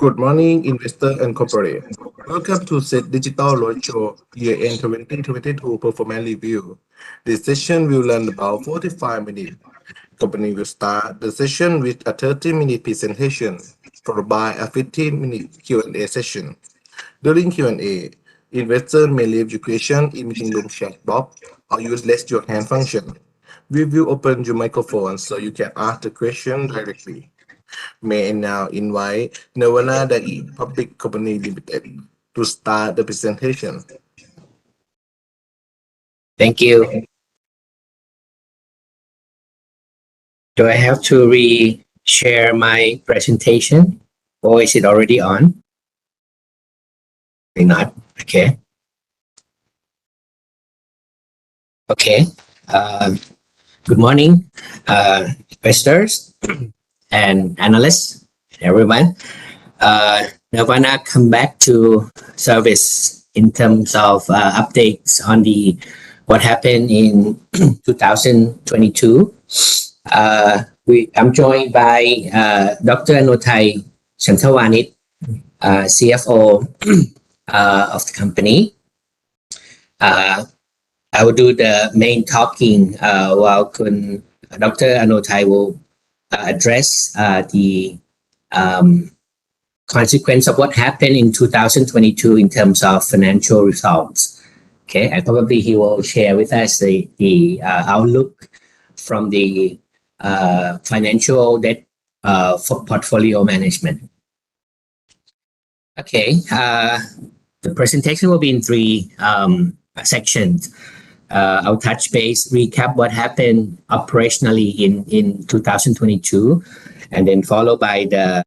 Good morning, investor and corporate. Welcome to Set Digital Roadshow Year-End 2022 Performance Review. This session will run about 45 minutes. Company will start the session with a 30-minute presentation, followed by a 15-minute Q&A session. During Q&A, investors may leave your question in meeting room chat box or use raise your hand function. We will open your microphone so you can ask the question directly. May I now invite NIRVANA DAII Public Company Limited to start the presentation. Thank you. Do I have to re-share my presentation or is it already on? Maybe not. Okay. Okay. Good morning, investors and analysts, everyone. NIRVANA come back to service in terms of updates on what happened in 2022. I'm joined by Dr. Anothai Chantawanit, CFO of the company. I will do the main talking while Dr. Anothai will address the consequence of what happened in 2022 in terms of financial results. Okay, and probably he will share with us the outlook from the financial debt for portfolio management. Okay, the presentation will be in three sections. I'll touch base, recap what happened operationally in 2022, and then followed by the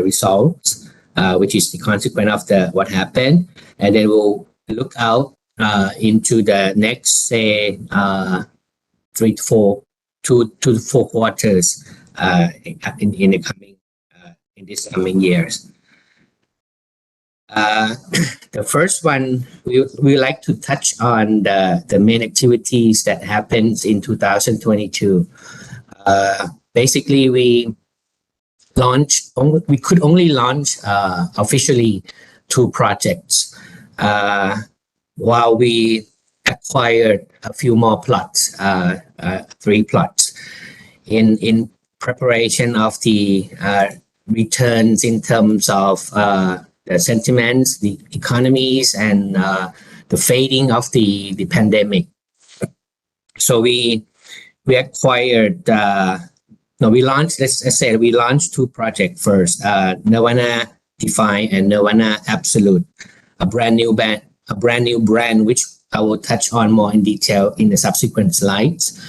results, which is the consequence of what happened, and then we'll look out into the next, say, 2 to 4 quarters in these coming years. The first one, we like to touch on the main activities that happens in 2022. Basically, we could only launch officially 2 projects while we acquired a few more plots, 3 plots in preparation of the returns in terms of the sentiments, the economies, and the fading of the pandemic. So we acquired, we launched, let's say we launched 2 projects first, NIRVANA DAII and NIRVANA Absolute, a brand new brand, which I will touch on more in detail in the subsequent slides.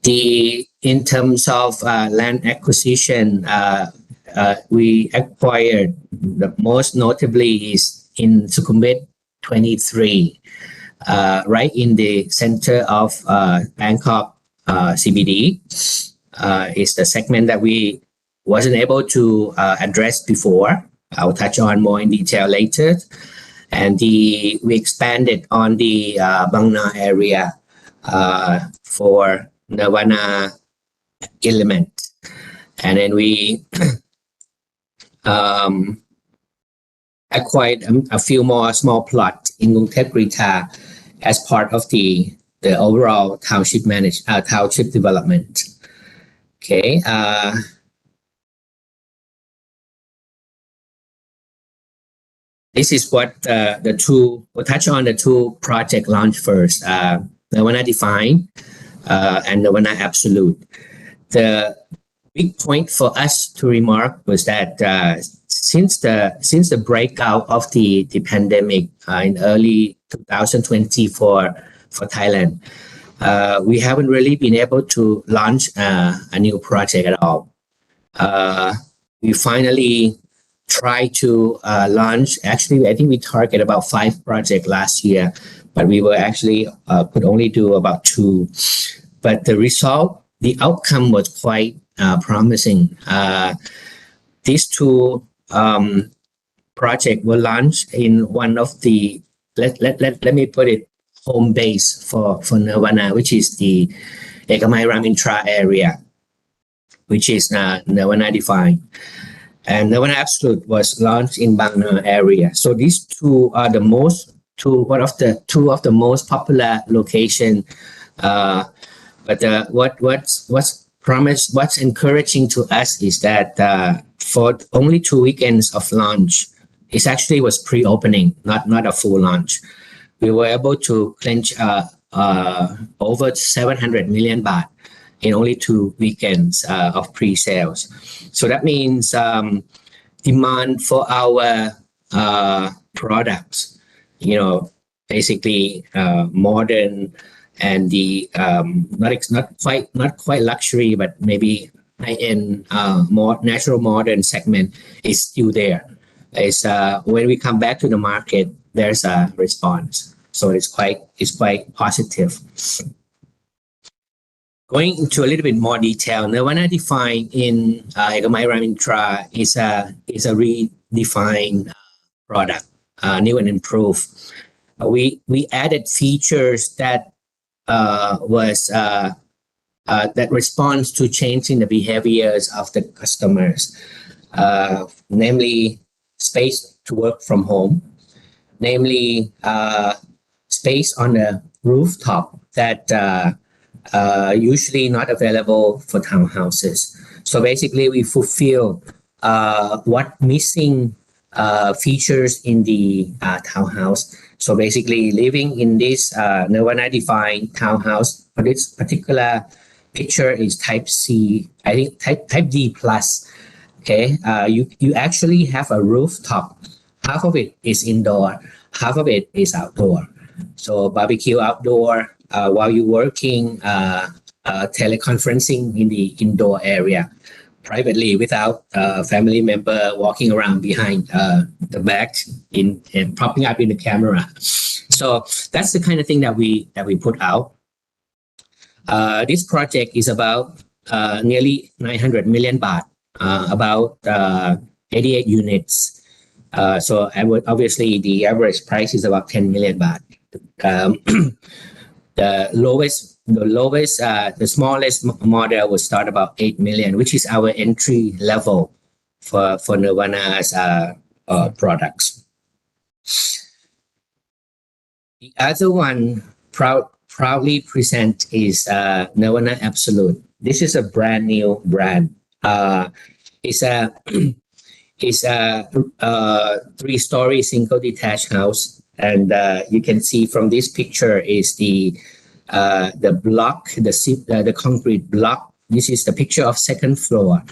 In terms of land acquisition, we acquired, the most notably is in Sukhumvit 23, right in the center of Bangkok CBD. Is the segment that we wasn't able to address before. I'll touch on more in detail later. And we expanded on the Bang Na area for NIRVANA Element. And then we acquired a few more small plots in Gungthep Grita as part of the overall township development. Okay. This is what we'll touch on the 2 project launch first, NIRVANA DAII and NIRVANA Absolute. The big point for us to remark was that since the breakout of the pandemic in early 2020 for Thailand, we haven't really been able to launch a new project at all. We finally tried to launch, actually I think we target about 5 projects last year, but we were actually could only do about 2. But the outcome was quite promising. These 2 projects were launched in one of the, let me put it, home base for NIRVANA, which is the Ekamai Ramintra area, which is NIRVANA DAII. and NIRVANA Absolute was launched in Bang Na area. So these two are two of the most popular location. But what's encouraging to us is that for only 2 weekends of launch, it actually was pre-opening, not a full launch. We were able to clinch over 700 million baht in only 2 weekends of pre-sales. So that means demand for our products, basically modern and the not quite luxury, but maybe high-end, more natural modern segment is still there. It's when we come back to the market, there's a response. So it's quite positive. Going into a little bit more detail, NIRVANA Define in Ekamai Ramintra is a redefined product, new and improved. We added features that that responds to changing the behaviors of the customers, namely space to work from home, namely space on the rooftop that usually not available for townhouses. So basically, we fulfill what missing features in the townhouse. So basically, living in this NIRVANA Define townhouse, for this particular picture is type C, I think type D plus. Okay, you actually have a rooftop. Half of it is indoor, half of it is outdoor. So barbecue outdoor while you're working, teleconferencing in the indoor area, privately without a family member walking around behind the back and popping up in the camera. So that's the kind of thing that we put out. This project is about nearly 900 million baht, about 88 units. So obviously the average price is about 10 million baht. The smallest model will start about 8 million, which is our entry level for NIRVANA's products. The other one proudly present is NIRVANA Absolute. This is a brand new brand. It's a 3-story single detached house, and you can see from this picture is the block, the concrete block. This is the picture of second floor.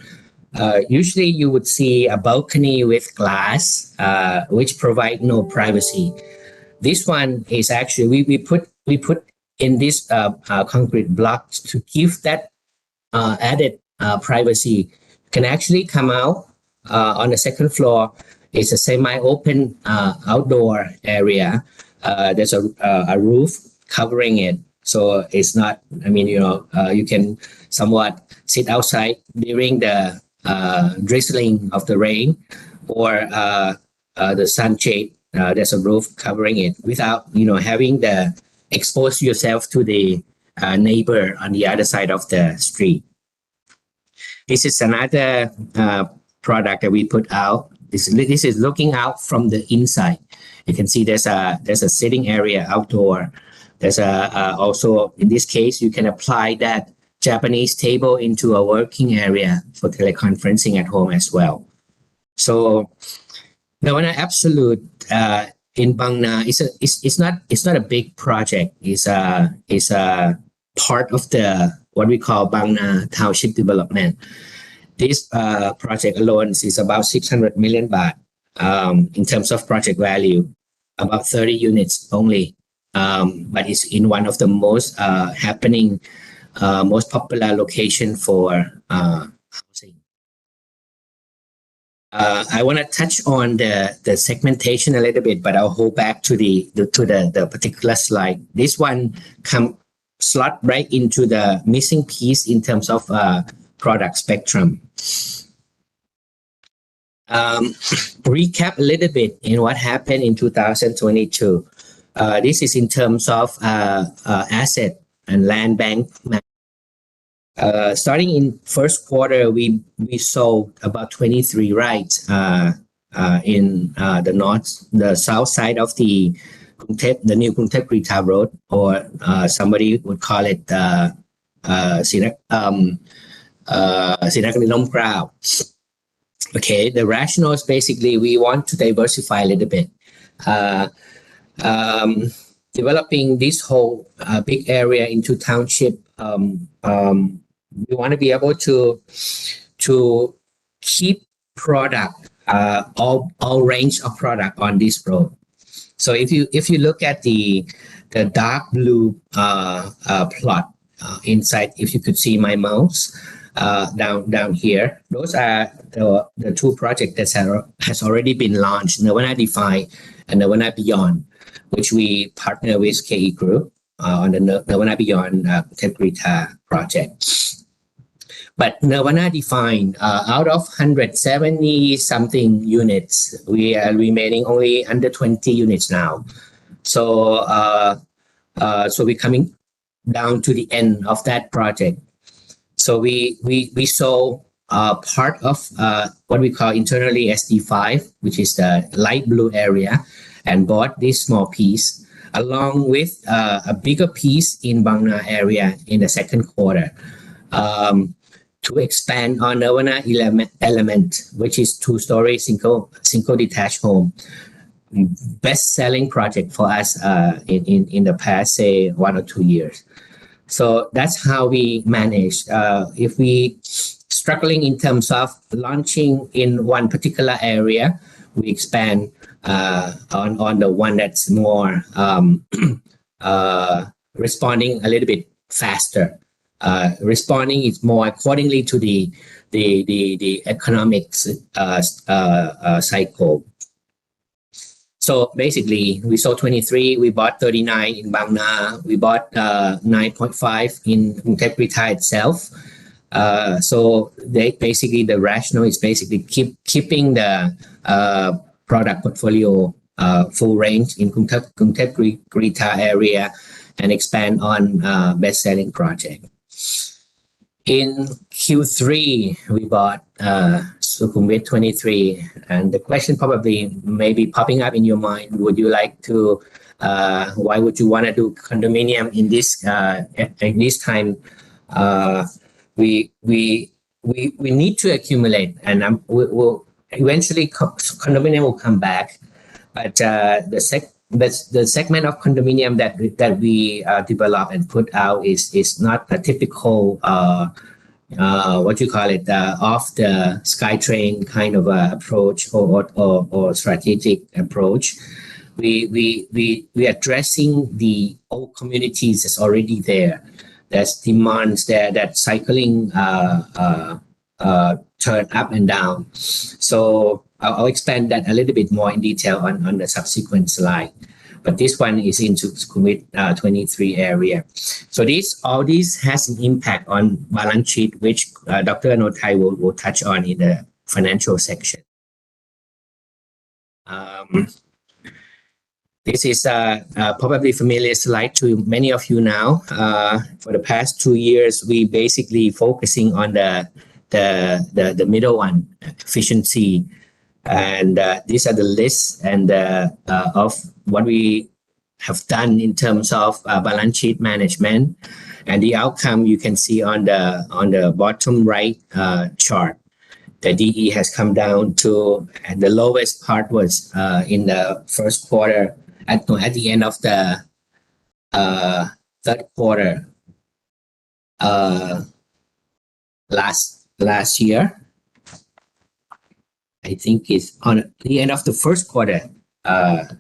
Usually you would see a balcony with glass, which provide no privacy. This one is actually, we put in this concrete block to give that added privacy. You can actually come out on the second floor. It's a semi-open outdoor area. There's a roof covering it. So it's not, you can somewhat sit outside during the drizzling of the rain or the sunshade. There's a roof covering it without, having the expose yourself to the neighbor on the other side of the street. This is another product that we put out. This is looking out from the inside. You can see there's a sitting area outdoor. There's also, in this case, you can apply that Japanese table into a working area for teleconferencing at home as well. So NIRVANA Absolute in Bang Na it's not a big project. It's a part of the what we call Bang Na Township Development. This project alone is about 600 million baht in terms of project value, about 30 units only. But it's in one of the most happening, most popular location for housing. I want to touch on the segmentation a little bit, but I'll hold back to the particular slide. This one slot right into the missing piece in terms of product spectrum. Recap a little bit in what happened in 2022. This is in terms of asset and land bank. Starting in first quarter, we sold about 23 rights in the south side of the new Krungthep Grita Road, or somebody would call it Sinakanom Crowd. Okay, the rationale is basically we want to diversify a little bit. Developing this whole big area into township, we want to be able to keep product, all range of product on this road. So if you look at the dark blue plot inside, if you could see my mouse down here, those are the two projects that has already been launched, NIRVANA DAII and NIRVANA Beyond, which we partner with KE Group on the NIRVANA Beyond Krungthep Grita project. But NIRVANA DAII, out of 170 something units, we are remaining only under 20 units now. So we're coming down to the end of that project. So we sold part of what we call internally SD5, which is the light blue area, and bought this small piece along with a bigger piece in Bang Na area in the second quarter to expand on NIRVANA Element, which is 2-story single detached home. Best-selling project for us in the past, say, 1 or 2 years. So that's how we manage. If we struggling in terms of launching in one particular area, we expand on the one that's more responding a little bit faster. Responding is more accordingly to the economics cycle. So basically, we sold 23, we bought 39 in Bang Na, we bought 9.5 in Krungthep Grita itself. So basically the rationale is basically keeping the product portfolio full range in Krungthep Grita area and expand on best-selling project. In Q3, we bought Sukhumvit 23, and the question probably may be popping up in your mind: would you like to? Why would you want to do condominium in this time? We need to accumulate, and we will eventually condominium will come back, but the segment of condominium that we develop and put out is not a typical what you call it off the SkyTrain kind of approach or strategic approach. We addressing the old communities that's already there. There's demands there that cycling turn up and down. So I'll expand that a little bit more in detail on the subsequent slide. But this one is into Sukhumvit 23 area. So all this has an impact on balance sheet, which Dr. Anothai will touch on in the financial section. This is probably familiar slide to many of you now. For the past 2 years, we basically focusing on the middle one, efficiency. And these are the lists and of what we have done in terms of balance sheet management, and the outcome you can see on the bottom right chart. The DE has come down to, and the lowest part was in the first quarter at the end of the third quarter last year. I think it's on the end of the first quarter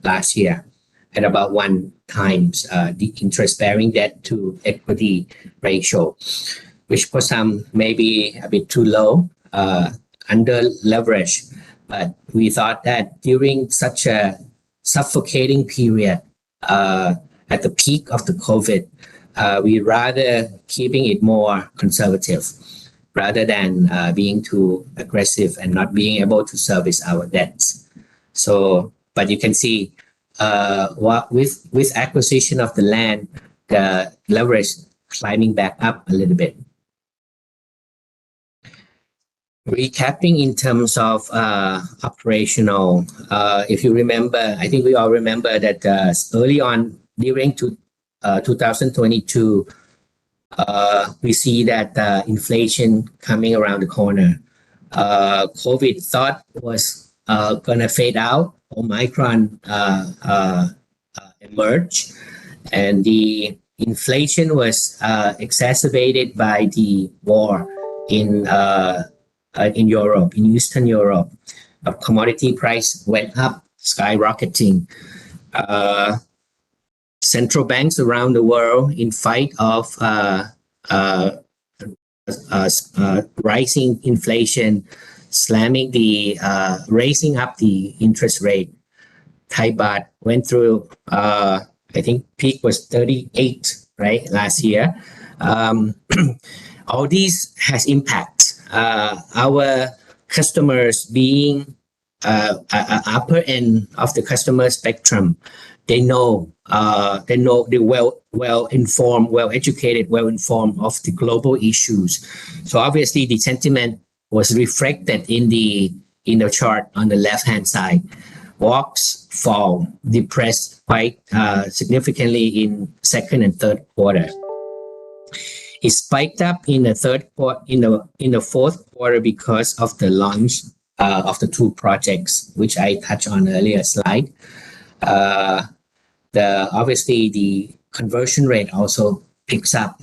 last year at about 1 times the interest-bearing debt to equity ratio, which for some may be a bit too low, under leverage. But we thought that during such a suffocating period at the peak of the COVID, we rather keeping it more conservative, rather than being too aggressive and not being able to service our debts. So, but you can see with acquisition of the land, the leverage climbing back up a little bit. Recapping in terms of operational, if you remember, I think we all remember that early on during 2022, we see that inflation coming around the corner. COVID thought was going to fade out. Omicron emerged, and the inflation was exacerbated by the war in Europe, in Eastern Europe. Commodity price went up, skyrocketing. Central banks around the world, in fight of rising inflation, slamming the raising up the interest rate. Thai baht went through, I think peak was 38, right, last year. All these has impact. Our customers being upper end of the customer spectrum, they're well informed, well educated, well informed of the global issues. So obviously the sentiment was reflected in the chart on the left hand side. Walks fall, depressed quite significantly in second and third quarter. It spiked up in the fourth quarter because of the launch of the two projects, which I touched on earlier slide. Obviously the conversion rate also picks up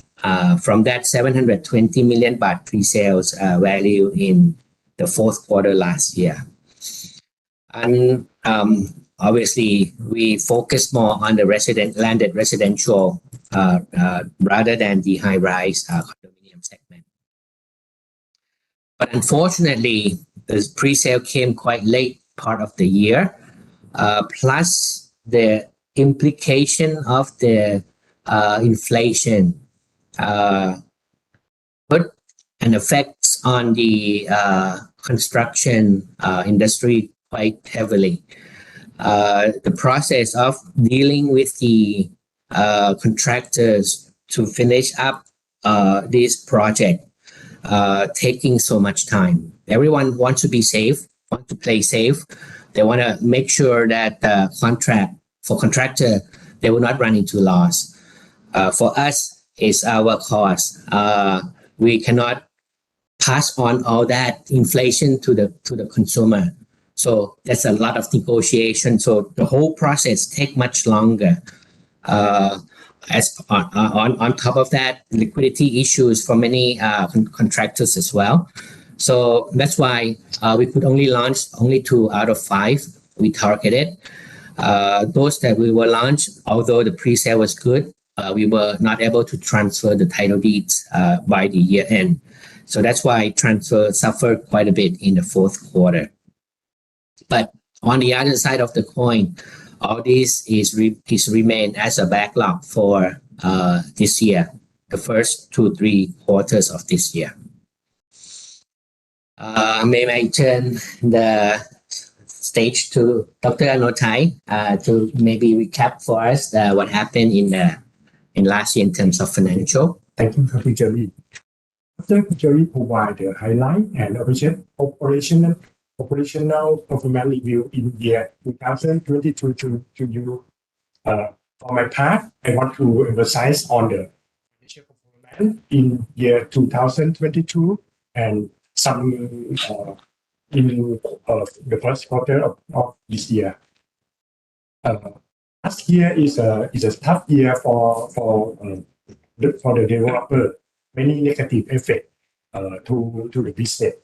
from that 720 million baht pre-sales value in the fourth quarter last year. And obviously we focus more on the landed residential rather than the high-rise condominium segment. But unfortunately, the pre-sale came quite late part of the year, plus the implication of the inflation put an effect on the construction industry quite heavily. The process of dealing with the contractors to finish up this project taking so much time. Everyone wants to be safe, want to play safe. They want to make sure that for contractor, they will not run into loss. For us, it's our cost. We cannot pass on all that inflation to the consumer. So that's a lot of negotiation. So the whole process take much longer. As on top of that, liquidity issues for many contractors as well. So that's why we could only launch 2 out of 5 we targeted. Those that we will launch, although the pre-sale was good, we were not able to transfer the title deeds by the year end. So that's why transfer suffered quite a bit in the fourth quarter. But on the other side of the coin, all this is remain as a backlog for this year, the first 2-3 quarters of this year. May I turn the stage to Dr. Anotai to maybe recap for us what happened in last year in terms of financial. Thank you, Dr. Jerry. After Jerry provide the highlight and operational performance review in year 2022 to you. For my part, I want to emphasize on the financial performance in year 2022 and some in the first quarter of this year. Last year is a tough year for the developer. Many negative effects to the business.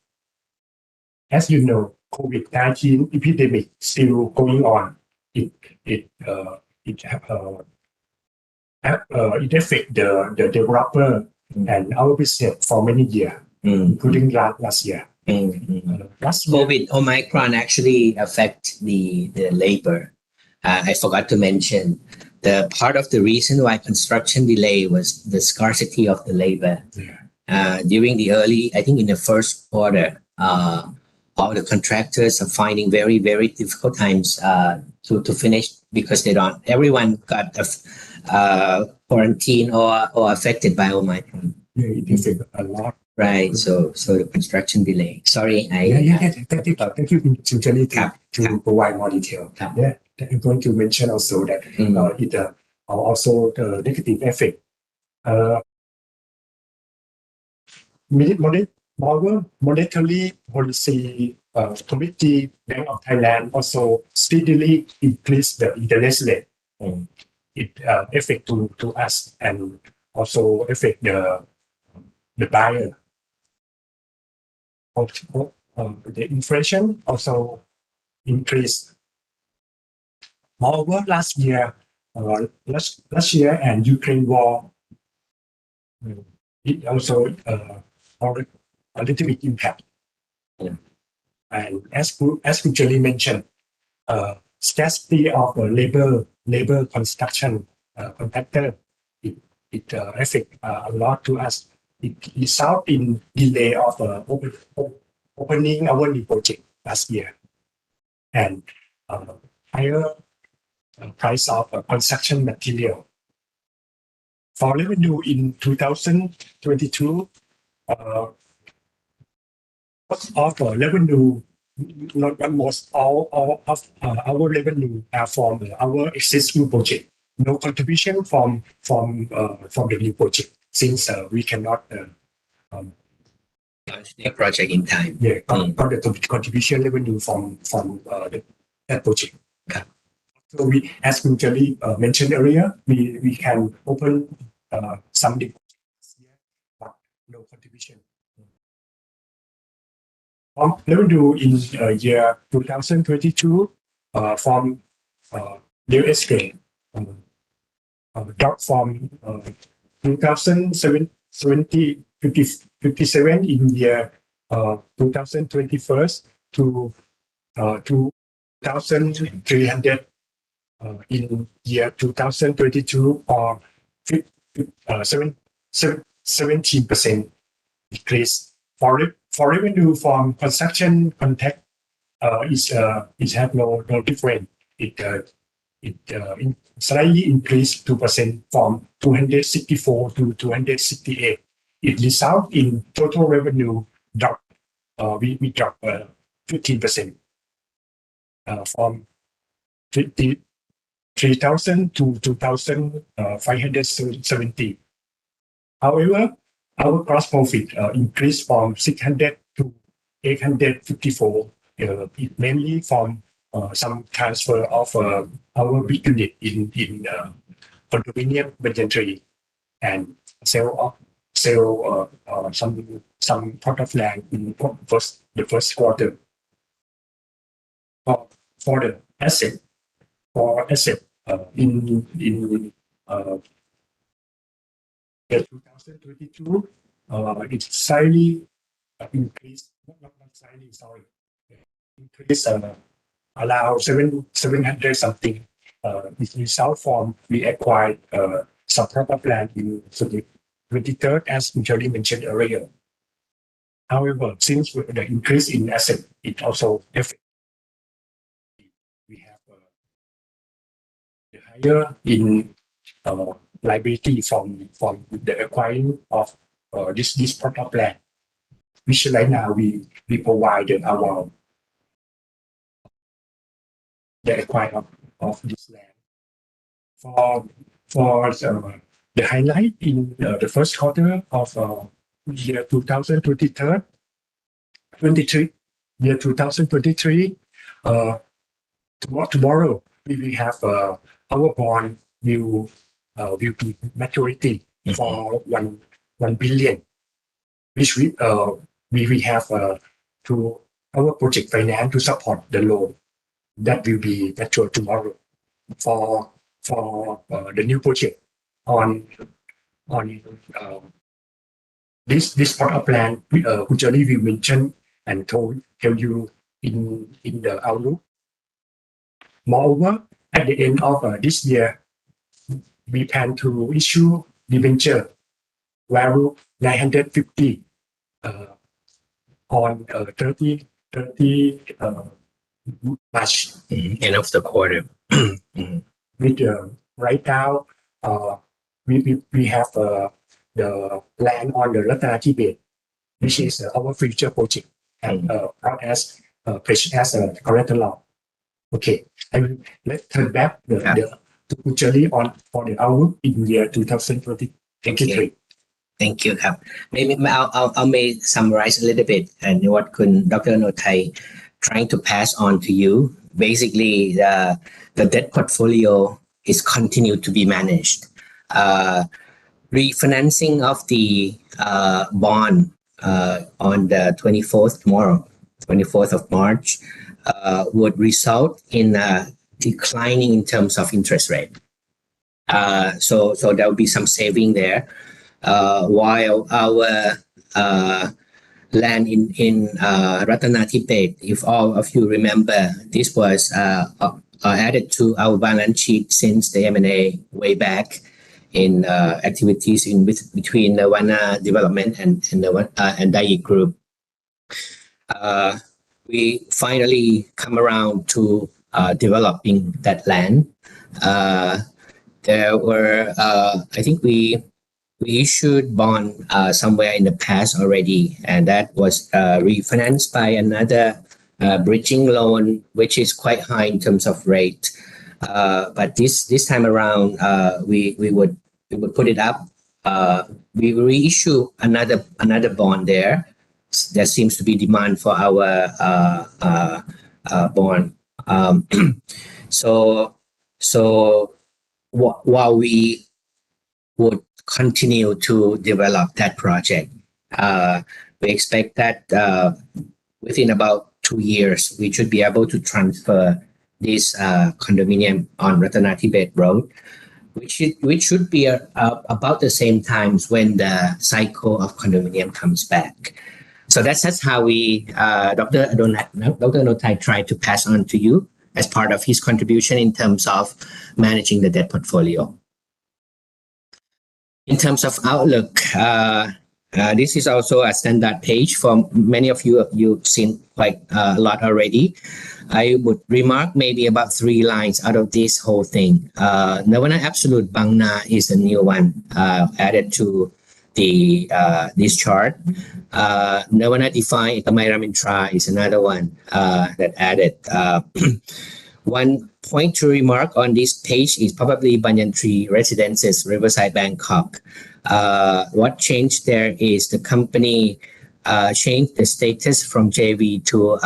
As you know, COVID-19 epidemic still going on. It affect the developer and our business for many years, including last year. COVID Omicron actually affect the labor. I forgot to mention the part of the reason why construction delay was the scarcity of the labor. During the I think in the first quarter, all the contractors are finding very, very difficult times to finish because everyone got quarantine or affected by Omicron. It affected a lot Right. So the construction delay. Sorry, Thank you, Sincerely, Cap. to provide more detail. Cap. Yeah, I'm going to mention also that it also the negative effect. Monetary Policy Committee Bank of Thailand also steadily increased the interest rate. It affect to us and also affect the buyer. The inflation also increased. Moreover, last year and Ukraine war, it also a little bit impact. And as Jerry mentioned, scarcity of labor construction contractor, it affect a lot to us. It result in delay of opening our new project last year, and higher price of construction material. For revenue in 2022, most of revenue, not most, all of our revenue are from our existing project. No contribution from the new project, since we cannot launch the project in time. got the contribution revenue from that project. Okay. So we, as Jerry mentioned earlier, we can open some deposits here, but no contribution. Revenue in year 2022 from real estate dropped from 57 in year 2021 to 2,300 in year 2022, or 17% decrease. For revenue from construction contract is have no difference. It slightly increased 2% from 264 to 268. It result in total revenue drop. We drop 15% from 3,000 to 2,570. However, our gross profit increased from 600 to 854. It mainly from some transfer of our big unit in condominium inventory and sale some plot of land in the first quarter. For the asset in 2022, it slightly increased, not slightly, sorry, increased around 700 something. It result from we acquired some plot of land in the 23rd, as Jerry mentioned earlier. However, since the increase in asset, it also affects. We have the higher in liability from the acquiring of this plot of land, which right now we provide our the acquire of this land. For the highlight in the first quarter of year 2023, year 2023, tomorrow we will have our bond will be maturity for 1 billion, which we have to our project finance to support the loan that will be mature tomorrow for the new project on this part of plan, which Jerry will mention and tell you in the outlook. Moreover, at the end of this year, we plan to issue debenture value 950 on 30 March. End of the quarter. With right now, we have the land on the Ratana Tibet which is our future project, and brought as pledged as a collateral. Okay, let's turn back to Jerry on for the outlook in year 2023. Thank you, Kap. Maybe I'll may summarize a little bit and what Dr. Notai trying to pass on to you. Basically, the debt portfolio is continued to be managed. Refinancing of the bond on the 24th of March would result in declining in terms of interest rate. So there will be some saving there. While our land in Ratanatibet, if all of you remember, this was added to our balance sheet since the M&A way back in activities between NIRVANA Development and DAII Group. We finally come around to developing that land. There were, I think we issued bond somewhere in the past already, and that was refinanced by another bridging loan, which is quite high in terms of rate. But this time around, we would put it up. We reissue another bond there. There seems to be demand for our bond. So while we would continue to develop that project, we expect that within about 2 years, we should be able to transfer this condominium on Ratanatibet Road, which should be about the same times when the cycle of condominium comes back. So that's how we, Dr. Notai tried to pass on to you as part of his contribution in terms of managing the debt portfolio. In terms of outlook, this is also a standard page for many of you. You've seen quite a lot already. I would remark maybe about 3 lines out of this whole thing. NIRVANA Absolute Bang Na is a new one added to this chart. NIRVANA Define Ikamai Ramintra is another one that added. One point to remark on this page is probably Banyan Tree Residences, Riverside, Bangkok. What changed there is the company changed the status from JV to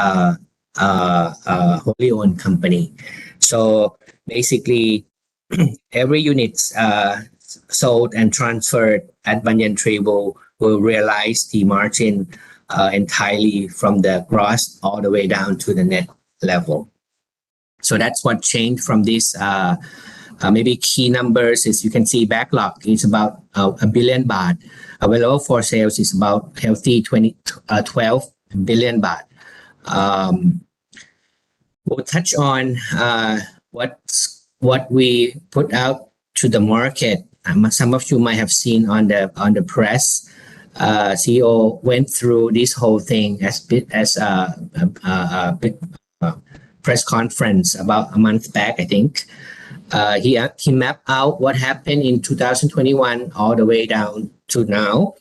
wholly owned company. So basically, every unit sold and transferred at Banyan Tree will realize the margin entirely from the gross all the way down to the net level. So that's what changed from this. Maybe key numbers is you can see backlog is about 1 billion baht. Available for sales is about healthy 12 billion baht. We'll touch on what we put out to the market. Some of you might have seen on the press. CEO went through this whole thing as a press conference about a month back, I think. He mapped out what happened in 2021 all the way down to now.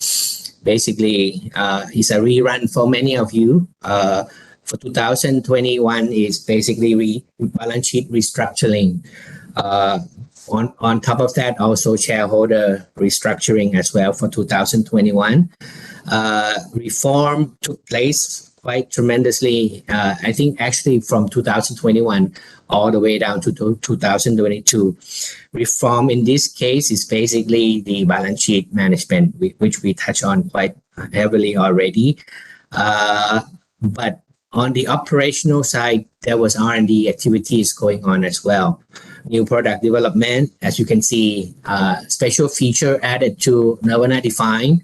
Basically, it's a rerun for many of you. For 2021 is basically balance sheet restructuring. On top of that, also shareholder restructuring as well for 2021. Reform took place quite tremendously. I think actually from 2021 all the way down to 2022. Reform in this case is basically the balance sheet management, which we touch on quite heavily already. But on the operational side, there was R&D activities going on as well. New product development, as you can see, special feature added to NIRVANA Define.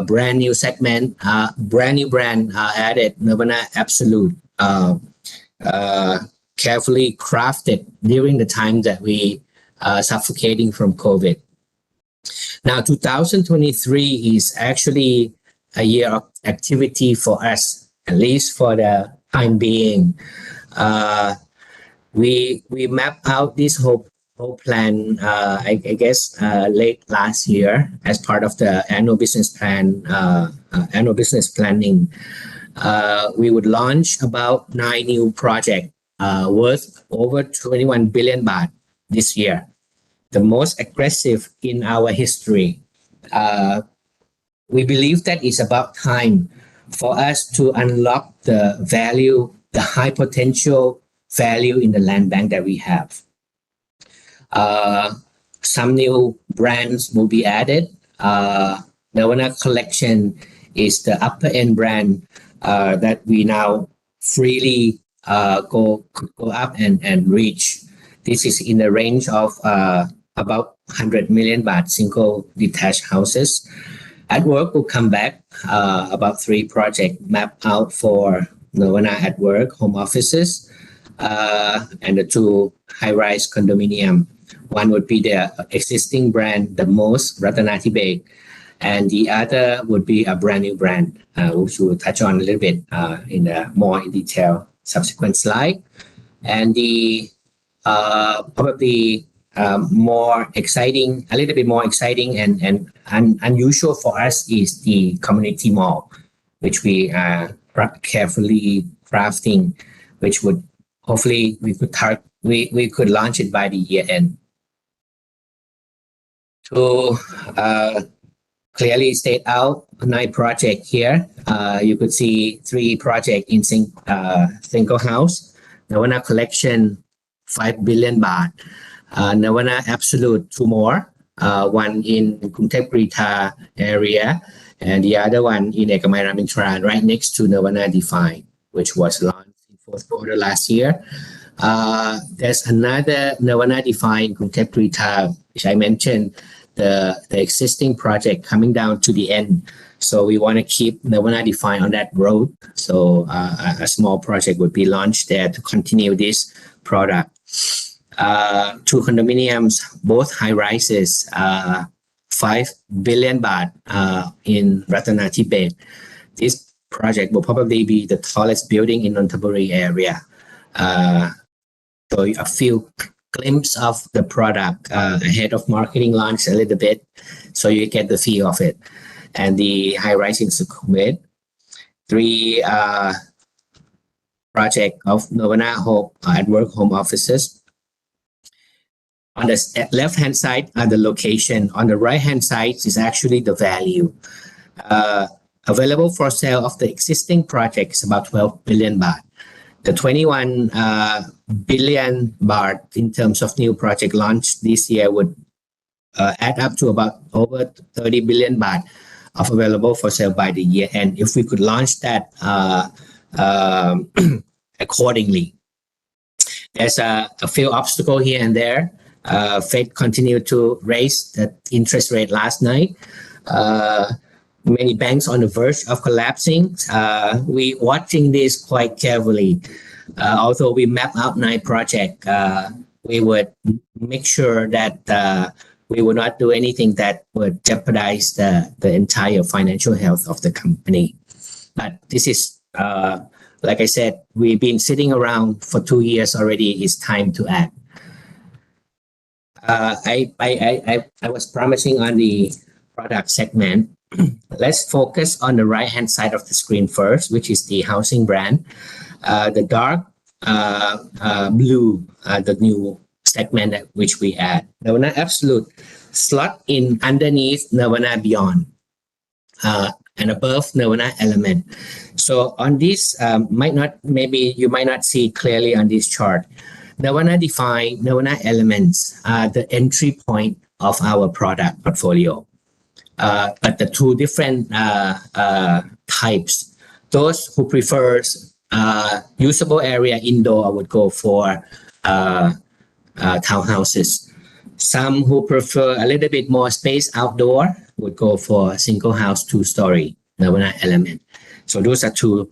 Brand new segment, brand new brand added, NIRVANA Absolute, carefully crafted during the time that we suffocating from COVID. Now, 2023 is actually a year of activity for us, at least for the time being. We map out this whole whole plan, I guess, late last year as part of the annual business plan, annual business planning. We would launch about 9 new projects worth over 21 billion baht this year, the most aggressive in our history. We believe that it's about time for us to unlock the value, the high potential value in the land bank that we have. Some new brands will be added. NIRVANA Collection is the upper end brand that we now freely go up and reach. This is in the range of about 100 million baht single detached houses. At Work will come back, about 3 projects mapped out for NIRVANA at Work home offices, and the 2 high-rise condominium. One would be the existing brand, the most Ratanatibet, and the other would be a brand new brand, which we'll touch on a little bit more in detail subsequent slide. And the probably more exciting, a little bit more exciting and unusual for us is the community mall, which we are carefully crafting, which would hopefully we could launch it by the year end. To clearly state out 9 projects here, you could see 3 projects in single house. NIRVANA Collection 5 billion baht. NIRVANA Absolute 2 more, one in Krungthep Grita area and the other one in Ekamai Ramintran right next to NIRVANA DAII, which was launched in 4th quarter last year. There's another NIRVANA DAII in Krungthep Grita, which I mentioned, the existing project coming down to the end. So we want to keep NIRVANA DAII on that road. So a small project would be launched there to continue this product. 2 condominiums, both high rises, 5 billion baht in Ratanatibet. This project will probably be the tallest building in Nonthaburi area. So a few glimpse of the product ahead of marketing launch a little bit, so you get the feel of it. And the high rise in Sukhumvit, 3 project of NIRVANA at Work home offices. On the left-hand side are the location. On the right-hand side is actually the value. Available for sale of the existing project is about 12 billion baht. The 21 billion baht in terms of new project launch this year would add up to about over 30 billion baht of available for sale by the year end, if we could launch that accordingly. There's a few obstacles here and there. Fed continued to raise the interest rate last night. Many banks on the verge of collapsing. We watching this quite carefully. Although we map out 9 projects, we would make sure that we would not do anything that would jeopardize the entire financial health of the company. But this is, like I said, we've been sitting around for 2 years already. It's time to act. I was promising on the product segment. Let's focus on the right-hand side of the screen first, which is the housing brand. The dark blue, the new segment which we add. NIRVANA Absolute slot in underneath NIRVANA Beyond and above NIRVANA Element. So on this, maybe you might not see clearly on this chart. NIRVANA DAII, NIRVANA Elements are the entry point of our product portfolio. But the 2 different types, those who prefers usable area indoor would go for townhouses. Some who prefer a little bit more space outdoor would go for single house 2-story NIRVANA Element. So those are 2.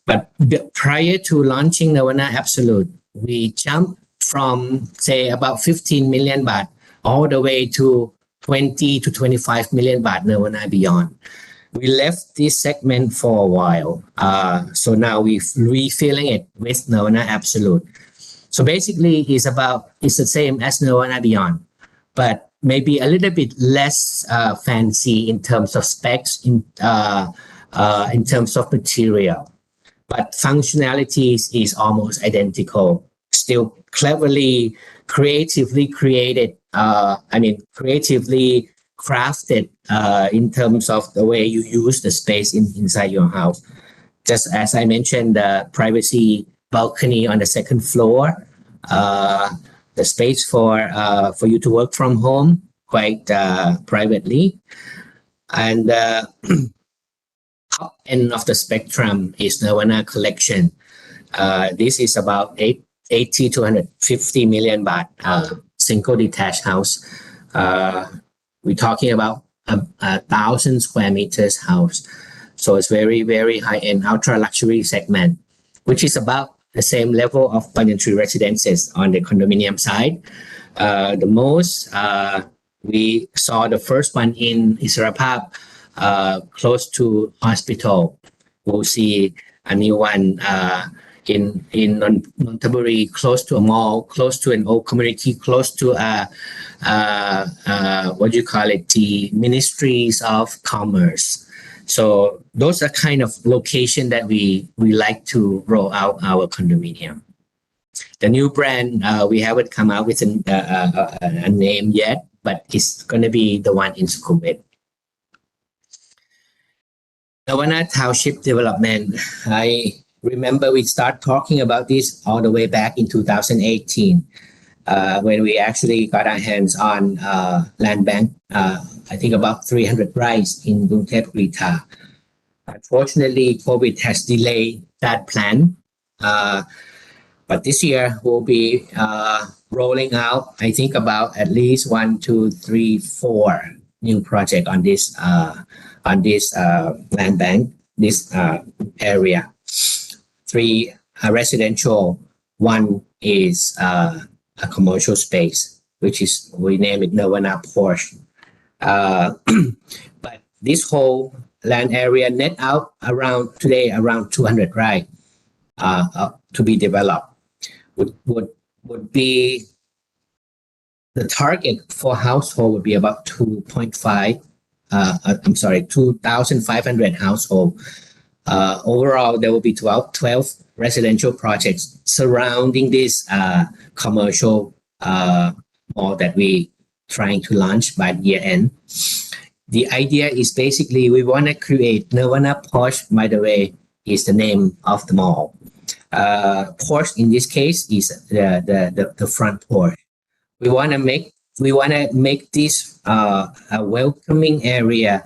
But prior to launching NIRVANA Absolute, we jumped from say about 15 million baht all the way to 20 to 25 million baht NIRVANA Beyond. We left this segment for a while. So now we're refilling it with NIRVANA Absolute. So basically, it's the same as NIRVANA Beyond, but maybe a little bit less fancy in terms of specs, in terms of material, but functionalities is almost identical. Still cleverly, creatively created. Creatively crafted in terms of the way you use the space inside your house. Just as I mentioned, the privacy balcony on the second floor, the space for you to work from home quite privately, and top end of the spectrum is NIRVANA collection. This is about 80 to 150 million baht, single detached house. We're talking about a 1,000 square meters house. So it's very, very high-end, ultra-luxury segment, which is about the same level of banyan tree residences on the condominium side. The most, we saw the first one in Israpab, close to hospital. We'll see a new one in Nonthaburi, close to a mall, close to an old community, close to the ministries of commerce. So those are kind of location that we like to roll out our condominium. The new brand, we haven't come out with a name yet, but it's going to be the one in Sukhumvit. NIRVANA Township Development. I remember we start talking about this all the way back in 2018 when we actually got our hands on land bank, I think about 300 rice in Gurungthep Grita. Unfortunately, COVID has delayed that plan. But this year we'll be rolling out, I think about at least 1, 2, 3, 4 new projects on this land bank, this area. 3 residential, 1 is a commercial space, which is, we name it NIRVANA Porsche. But this whole land area net out around 200 right to be developed would be the target for household would be about 2,500 household. Overall, there will be 12 residential projects surrounding this commercial mall that we trying to launch by year end. The idea is basically we want to create NIRVANA Porsche, by the way, is the name of the mall. Porsche in this case is the front porch. We want to make this a welcoming area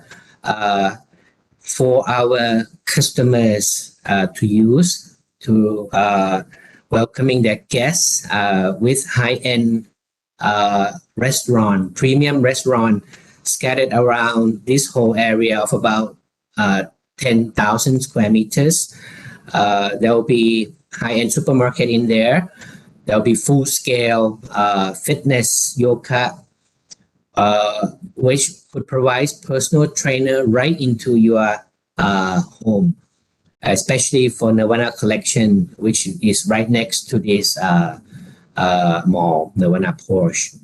for our customers to use, to welcoming their guests with high-end restaurant, premium restaurant scattered around this whole area of about 10,000 square meters. There will be high-end supermarket in there. There'll be full-scale fitness, yoga, which could provide personal trainer right into your home, especially for NIRVANA collection, which is right next to this mall, NIRVANA Porsche.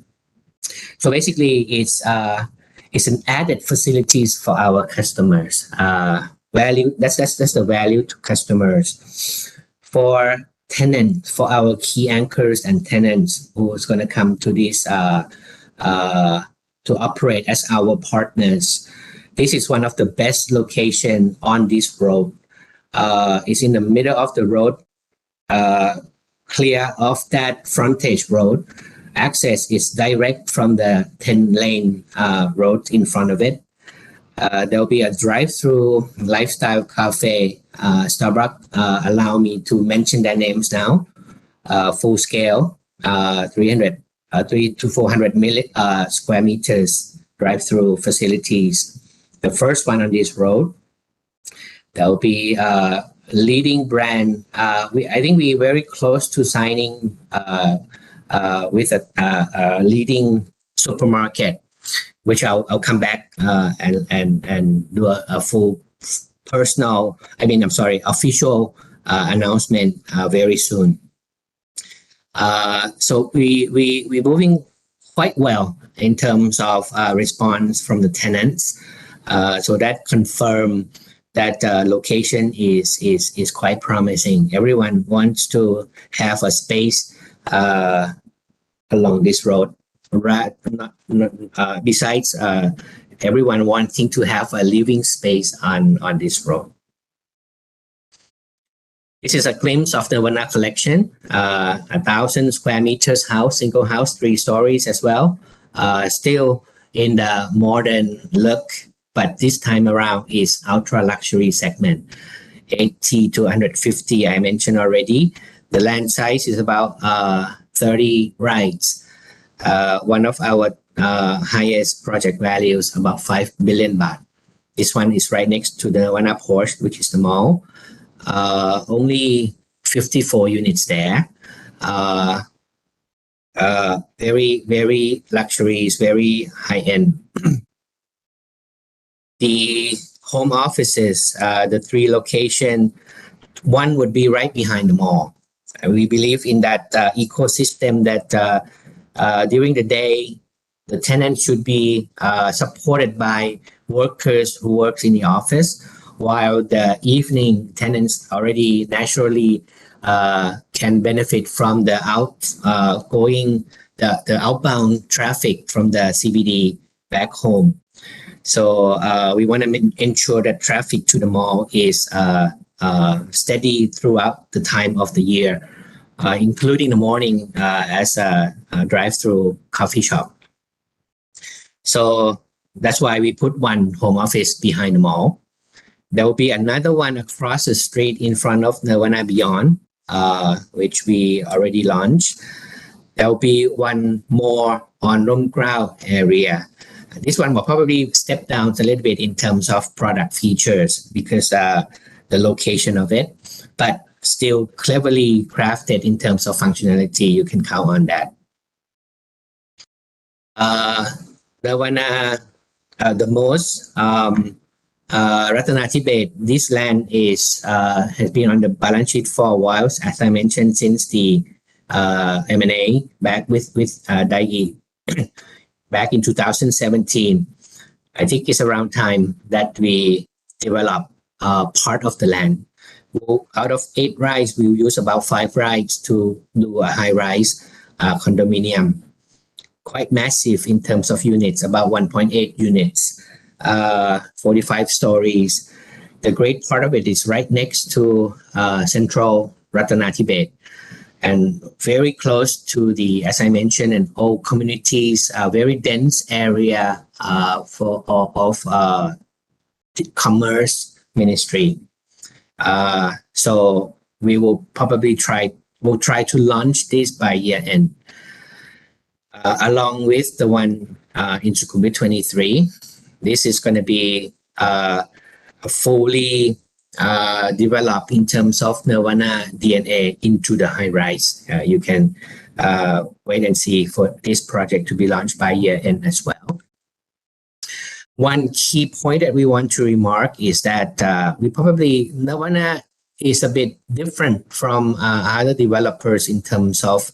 So basically, it's an added facilities for our customers. Value, that's the value to customers. For tenants, for our key anchors and tenants who's going to come to this to operate as our partners. This is one of the best location on this road. It's in the middle of the road, clear of that frontage road. Access is direct from the 10-lane road in front of it. There'll be a drive-through lifestyle cafe, Starbucks. Allow me to mention their names now. Full scale, 300 to 400 square meters drive-through facilities. The first one on this road. There'll be a leading brand. I think we're very close to signing with a leading supermarket, which I'll come back and do a full official announcement very soon. So we're moving quite well in terms of response from the tenants. So that confirm that location is quite promising. Everyone wants to have a space along this road. Besides, everyone wanting to have a living space on this road. This is a glimpse of the NIRVANA collection. 1,000 square meters house, single house, 3 stories as well. Still in the modern look, but this time around is ultra luxury segment. 80 to 150, I mentioned already. The land size is about 30 rights. One of our highest project values, about 5 billion baht. This one is right next to the NIRVANA Porsche, which is the mall. Only 54 units there. Very luxuries, very high end. The home offices, the 3 location, one would be right behind the mall. We believe in that ecosystem that during the day, the tenant should be supported by workers who works in the office, while the evening tenants already naturally can benefit from the outbound traffic from the CBD back home. So we want to ensure that traffic to the mall is steady throughout the time of the year, including the morning as a drive-through coffee shop. So that's why we put one home office behind the mall. There will be another one across the street in front of NIRVANA Beyond, which we already launched. There will be one more on Rom Grau area. This one will probably step down a little bit in terms of product features because the location of it, but still cleverly crafted in terms of functionality. You can count on that. NIRVANA, the most Ratana Tibet. This land has been on the balance sheet for a while, as I mentioned, since the M&A back with DAII back in 2017. I think it's around time that we develop part of the land. Out of 8 rides, we'll use about 5 rides to do a high-rise condominium. Quite massive in terms of units, about 1.8 units, 45 stories. The great part of it is right next to central Ratana Tibet and very close to the, as I mentioned, an old communities, very dense area of commerce ministry. So we will probably try to launch this by year end. Along with the one in Sukhumvit 23, this is going to be fully developed in terms of NIRVANA DNA into the high rise. You can wait and see for this project to be launched by year end as well. One key point that we want to remark is that NIRVANA is a bit different from other developers in terms of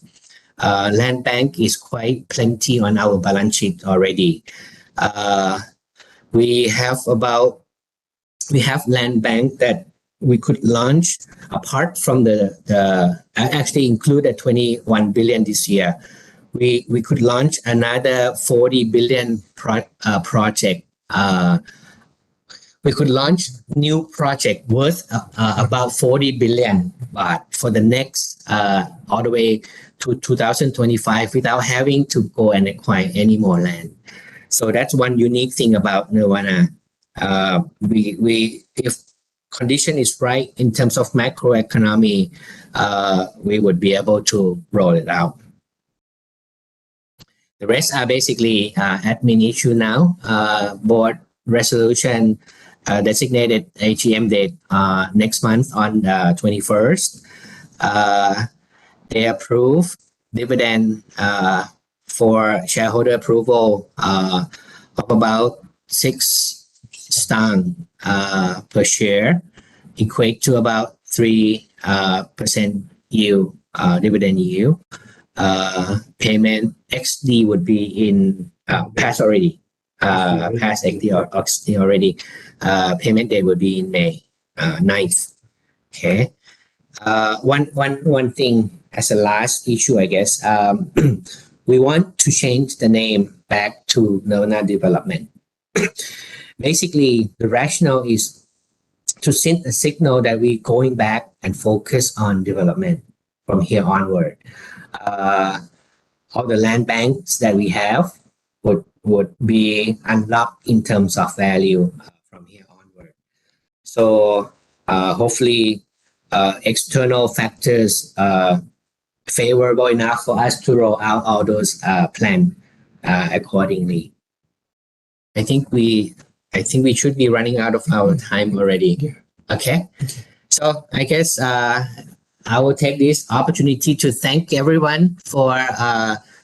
land bank is quite plenty on our balance sheet already. We have land bank that we could launch apart from the actually included 21 billion this year. We could launch another 40 billion project. We could launch new project worth about 40 billion baht for the next all the way to 2025 without having to go and acquire any more land. So that's one unique thing about NIRVANA. If condition is right in terms of macroeconomy, we would be able to roll it out. The rest are basically admin issue now. Board resolution designated AGM date next month on the 21st. They approve dividend for shareholder approval of about 6 stang per share, equate to about 3% yield, dividend yield. payment XD would be in past already. Past XD already. Payment date would be in May 9th. Okay. One thing as a last issue, I guess, we want to change the name back to NIRVANA Development. Basically, the rationale is to send a signal that we're going back and focus on development from here onward. All the land banks that we have would be unlocked in terms of value from here onward. So hopefully external factors favorable enough for us to roll out all those plans accordingly. I think we should be running out of our time already. Okay. So I guess I will take this opportunity to thank everyone for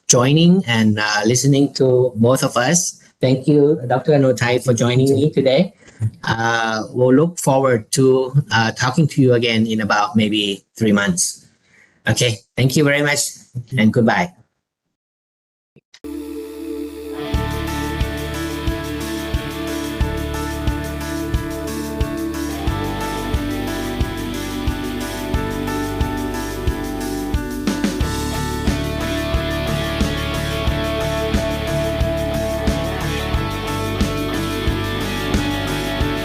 joining and listening to both of us. Thank you, Dr. Anutai, for joining me today. We'll look forward to talking to you again in about maybe 3 months. Okay. Thank you very much and goodbye.